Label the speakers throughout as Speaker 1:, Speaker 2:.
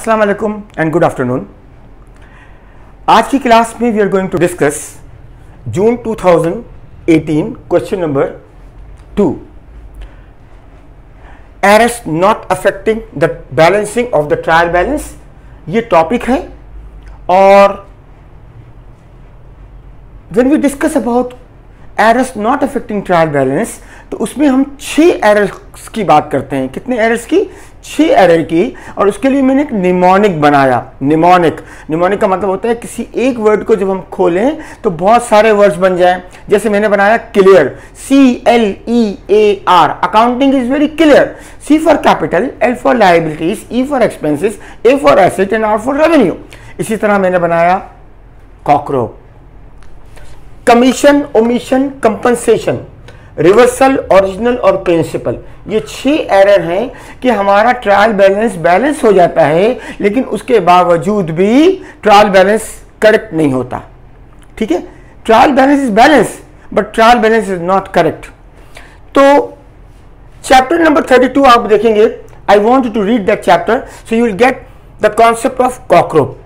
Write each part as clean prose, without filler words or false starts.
Speaker 1: अस्सलाम वालेकुम and good afternoon. आज की क्लास में we are going to discuss June 2018 question number 2, errors not affecting the balancing of the trial balance. ये topic है और when we discuss about errors not affecting trial balance तो उसमें हम 6 errors की बात करते हैं। कितने एरर्स की? 6 एरर की। और उसके लिए मैंने एक निमोनिक बनाया। निमोनिक का मतलब होता है किसी एक वर्ड को जब हम खोलें तो बहुत सारे वर्ड्स बन जाएं। जैसे मैंने बनाया clear, CLEAR। Accounting is very clear. C for capital, L for liabilities, E for expenses, A for asset and R for revenue. इसी तरह मैंने बनाया COCRO, commission, omission, compensation, reversal, original और प्रिंसिपल। ये 6 एरर हैं कि हमारा ट्रायल बैलेंस हो जाता है लेकिन उसके बावजूद भी ट्रायल बैलेंस करेक्ट नहीं होता। ठीक है, trial balance is balance but trial balance is not correct. तो चैप्टर नंबर 32 आप देखेंगे। I want to read that chapter so you will get the concept of COCRO.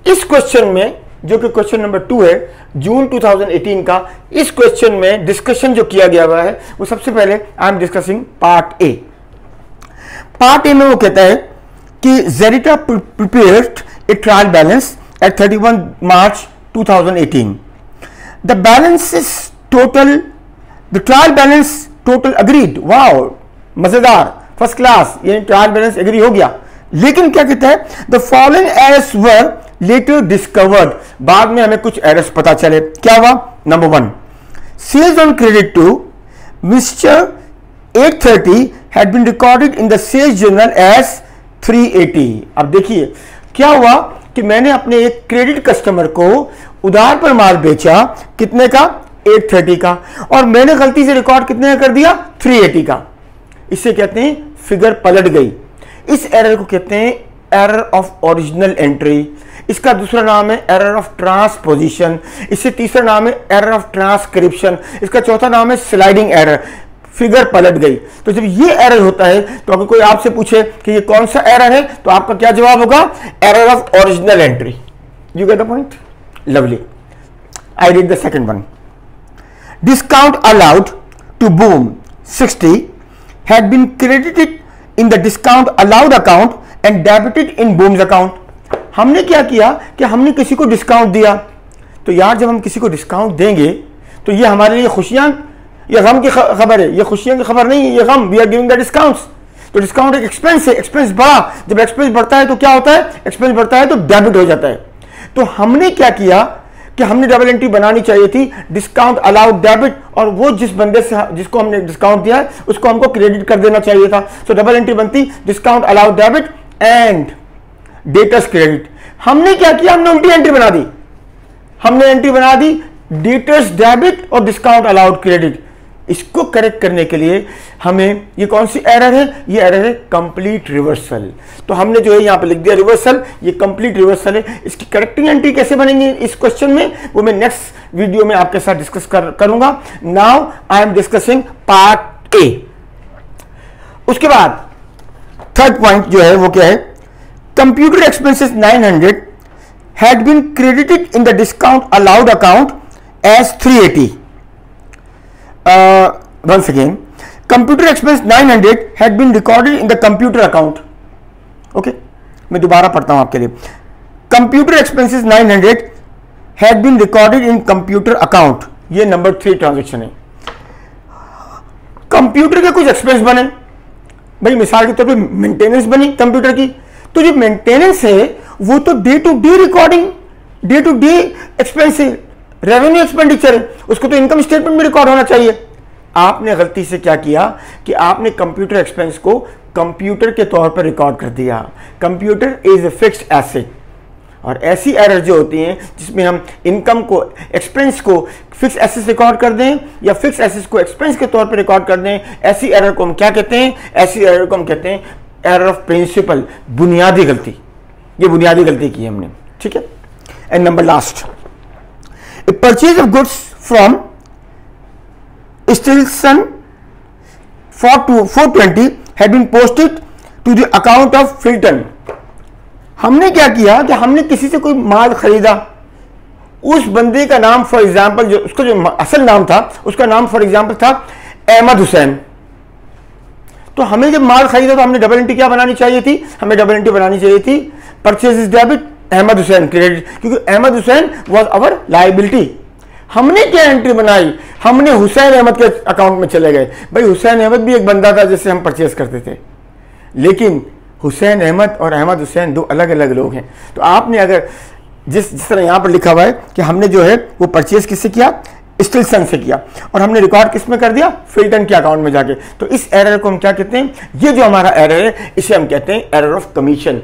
Speaker 1: इस क्वेश्चन में जो कि क्वेश्चन नंबर 2 है जून 2018 का, इस क्वेश्चन में डिस्कशन जो किया गया हुआ है वो सबसे पहले I am discussing part A. Part A में वो कहता है कि Jerita prepared a trial balance at 31 March 2018। The balance is total, the trial balance total agreed. Wow, मजेदार, फर्स्ट क्लास, ये ट्रायल बैलेंस एग्री हो गया। लेकिन क्या कहता है, the following errors were later discovered. बाद में हमें कुछ एरर्स पता चले। क्या हुआ? Number 1, sales on credit to mister 830 had been recorded in the sales journal as 380। अब देखिए क्या हुआ कि मैंने अपने एक क्रेडिट कस्टमर को उधार पर माल बेचा, कितने का? 830 का, और मैंने गलती से रिकॉर्ड कितने का कर दिया? 380 का। इसे कहते हैं फिगर पलट गई। इस एरर को कहते हैं एरर ऑफ ओरिजिनल एंट्री। इसका दूसरा नाम है एरर ऑफ ट्रांसपोजिशन। इससे तीसरा नाम है एरर ऑफ ट्रांसक्रिप्शन। इसका चौथा नाम है स्लाइडिंग एरर। फिगर पलट गई। तो जब ये एरर होता है तो अगर कोई आपसे पूछे कि ये कौन सा एरर है तो आपका क्या जवाब होगा? Error of original entry. You get the point? Lovely. I read the second one. Discount allowed to Boom 60 had been credited in the discount allowed account and debited in Boom's account. हमने क्या किया कि हमने किसी को discount दिया। तो यार जब हम किसी को डिस्काउंट देंगे तो ये हमारे लिए खुशियां या गम की खबर है? ये खुशियां की खबर नहीं है, ये गम। We are giving the discounts. तो डिस्काउंट एक एक्सपेंस है। एक्सपेंस बढ़ा, जब एक्सपेंस बढ़ता है तो क्या होता है? एक्सपेंस बढ़ता है तो डेबिट हो जाता है। तो हमने क्या किया कि हमने डबल एंट्री बनानी चाहिए थी, डिस्काउंट अलाउड डेबिट, और वो जिस बंदे से जिसको हमने डिस्काउंट दिया है उसको हमको क्रेडिट कर देना चाहिए था। सो डबल एंट्री बनती discount allowed debit and debtors credit. हमने क्या किया? हमने उल्टी एंट्री बना दी। हमने एंट्री बना दी डेटर्स डेबिट और डिस्काउंट अलाउड क्रेडिट। इसको करेक्ट करने के लिए हमें, ये कौन सी एरर है? ये एरर है कंप्लीट रिवर्सल। तो हमने जो है यहां पे लिख दिया रिवर्सल, ये कंप्लीट रिवर्सल है। इसकी करेक्टिंग एंट्री कैसे बनेंगी इस क्वेश्चन में वो मैं नेक्स्ट वीडियो में आपके साथ डिस्कस करूंगा। Now I am discussing part ए। उसके बाद थर्ड पॉइंट जो है वो क्या है? Computer expenses 900 had been credited in the discount allowed account as 380. Once again, computer expense 900 had been recorded in the computer account. Okay, मैं दोबारा पढ़ता हूं आपके लिए। Computer expenses 900 had been recorded in computer account. ये number 3 transaction है। Computer के कुछ एक्सपेंस बने भाई, मिसाल के तौर पे मेंटेनेंस बनी कंप्यूटर की। तो जो मेंटेनेंस है वो तो day to day recording, day to day expense है, रेवेन्यू एक्सपेंडिचर है, उसको तो इनकम स्टेटमेंट में रिकॉर्ड होना चाहिए। आपने गलती से क्या किया कि आपने कंप्यूटर एक्सपेंस को कंप्यूटर के तौर पर रिकॉर्ड कर दिया। Computer is a fixed asset. और ऐसी एरर जो होती हैं जिसमें हम इनकम को, एक्सपेंस को फिक्स एसेट रिकॉर्ड कर दें या फिक्स एसेट को एक्सपेंस के तौर पर रिकॉर्ड कर दें, ऐसी एरर को हम क्या कहते हैं? ऐसी एरर को हम कहते हैं एरर ऑफ प्रिंसिपल, बुनियादी गलती। ये बुनियादी गलती की हमने। ठीक है। And number last, a purchase of goods from Stilson for 420 had been posted to the account of Filton. हमने क्या किया कि हमने किसी से कोई माल खरीदा, उस बंदे का नाम फॉर एग्जांपल, जो उसका जो असल नाम था, उसका नाम फॉर एग्जांपल था अहमद हुसैन। तो हमें जब माल खरीदा तो हमने डबल एंट्री क्या बनानी चाहिए थी? हमें डबल एंट्री बनानी चाहिए थी purchase is debit, Ahmed Hussain credit, क्योंकि Ahmed Hussain was our liability. हमने क्या एंट्री बनाई? हमने हुसैन अहमद के अकाउंट में चले गए। भाई हुसैन अहमद भी एक बंदा था जिससे हम परचेज करते थे, लेकिन हुसैन अहमद और अहमद हुसैन दो अलग अलग लोग हैं। तो आपने अगर जिस तरह यहाँ पर लिखा हुआ है कि हमने जो है वो परचेज किससे किया? स्टिल्सन से किया, और हमने रिकॉर्ड किस में कर दिया? फिल्टन के अकाउंट में जाके। तो इस एरर को हम क्या कहते हैं? ये जो हमारा एरर है इसे हम कहते हैं error of commission.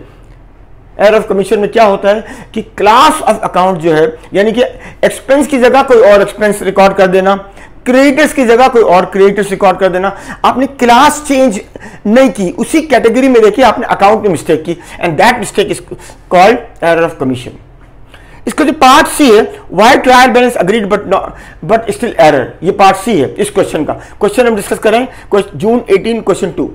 Speaker 1: Error of commission में क्या होता है कि क्लास ऑफ अकाउंट जो है, यानी कि एक्सपेंस की जगह कोई और एक्सपेंस रिकॉर्ड कर देना, क्रेडिटर्स की जगह कोई और क्रेडिटर्स रिकॉर्ड कर देना। आपने क्लास चेंज नहीं की, उसी कैटेगरी में देखिए आपने अकाउंट में मिस्टेक की, and that mistake is called error of commission. इसका जो पार्ट सी है, why trial balance agreed but still error, ये पार्ट सी है इस क्वेश्चन का। क्वेश्चन हम डिस्कस करें जून 18 क्वेश्चन 2।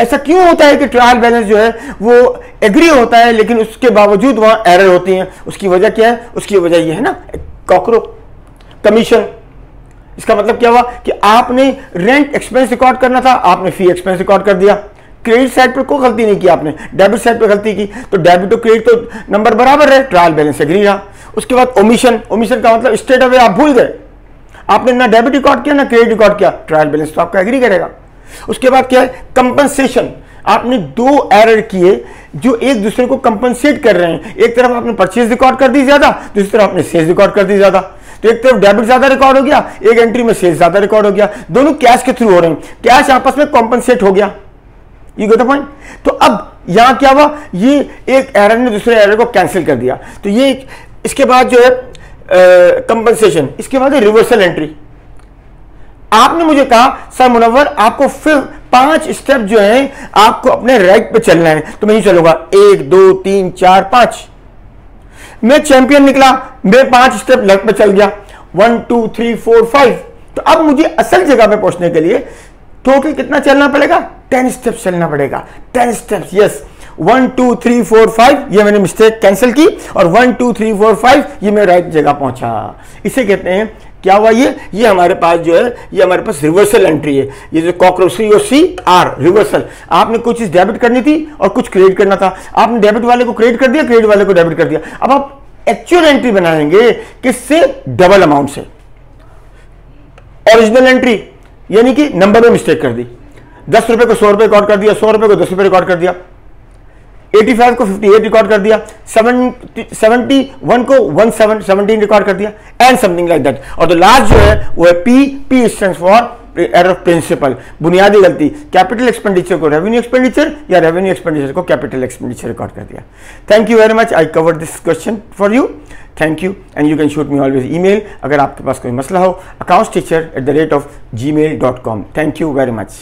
Speaker 1: ऐसा क्यों होता है कि ट्रायल बैलेंस जो है वो एग्री होता है लेकिन उसके बावजूद वहां एरर होती है? उसकी वजह क्या है? उसकी वजह ये है ना, कॉकरो कमीशन। इसका मतलब क्या हुआ कि आपने रेंट एक्सपेंस रिकॉर्ड करना था, आपने फी एक्सपेंस रिकॉर्ड कर दिया। क्रेडिट साइड पर कोई गलती नहीं की आपने, डेबिट साइड पर गलती की, तो डेबिट और क्रेडिट तो नंबर बराबर है, ट्रायल बैलेंस एग्री रहा। उसके बाद ओमिशन, ओमिशन का मतलब स्ट्रेट अवे आप भूल गए, आपने ना डेबिट रिकॉर्ड किया ना क्रेडिट रिकॉर्ड किया, ट्रायल बैलेंस तो आपका एग्री करेगा। उसके बाद क्या है? कंपनसेशन। आपने दो एरर किए जो एक दूसरे को कंपनसेट कर रहे हैं। एक तरफ आपने परचेज रिकॉर्ड कर दी ज्यादा, दूसरी तरफ आपने सेल्स रिकॉर्ड कर दी ज्यादा। तो एक तरफ डेबिट ज्यादा रिकॉर्ड हो गया, एक एंट्री में सेल्स ज्यादा रिकॉर्ड हो गया, दोनों कैश के थ्रू हो रहे हैं, कैश आपस में कॉम्पनसेट हो गया। You got the point? तो अब यहां क्या हुआ? ये एक एरर ने दूसरे एरर को कैंसिल कर दिया। तो ये इसके बाद जो है कंपनसेशन, इसके बाद है रिवर्सल एंट्री। आपने मुझे कहा सर मुनव्वर आपको फिर 5 स्टेप जो है आपको अपने राइट पे चलना है, तो मैं ही चलूंगा 1 2 3 4 5। मैं चैंपियन निकला, मैं 5 स्टेप लेफ्ट पे चल गया, 1 2 3 4 5। तो अब मुझे असल जगह पे पहुंचने के लिए टोटल कितना चलना पड़ेगा? 10 स्टेप्स चलना पड़ेगा। 10 स्टेप्स, यस। 1 2 3 4 5 ये मैंने मिस्टेक कैंसिल की, और 1 2 3 4 5 ये मैं राइट जगह पहुंचा। इसे कहते हैं क्या हुआ? ये हमारे पास जो है ये हमारे पास रिवर्सल एंट्री है। ये जो कॉकरोसी और सी आर रिवर्सल, आपने कुछ चीज डेबिट करनी थी और कुछ क्रेडिट करना था, आपने डेबिट वाले को क्रेडिट कर दिया, क्रेडिट वाले को डेबिट कर दिया। अब आप एक्चुअल एंट्री बनाएंगे किससे? डबल अमाउंट से। ओरिजिनल एंट्री यानी कि नंबर में मिस्टेक कर दी, 10 रुपए को 100 रुपए रिकॉर्ड कर दिया, 100 रुपए को 10 रुपए रिकॉर्ड कर दिया, 85 को 58 रिकॉर्ड कर दिया, 71 को 17 रिकॉर्ड कर दिया, एंड समथिंग लाइक दैट। और द लास्ट जो है वो है P stands for error of principle, बुनियादी गलती। कैपिटल एक्सपेंडिचर को रेवेन्यू एक्सपेंडिचर या रेवेन्यू एक्सपेंडिचर को कैपिटल एक्सपेंडिचर रिकॉर्ड कर दिया। Thank you very much, I covered this question for you. Thank you, and you can shoot me always email अगर आपके पास कोई मसला हो, accounts teacher@gmail.com। Thank you very much.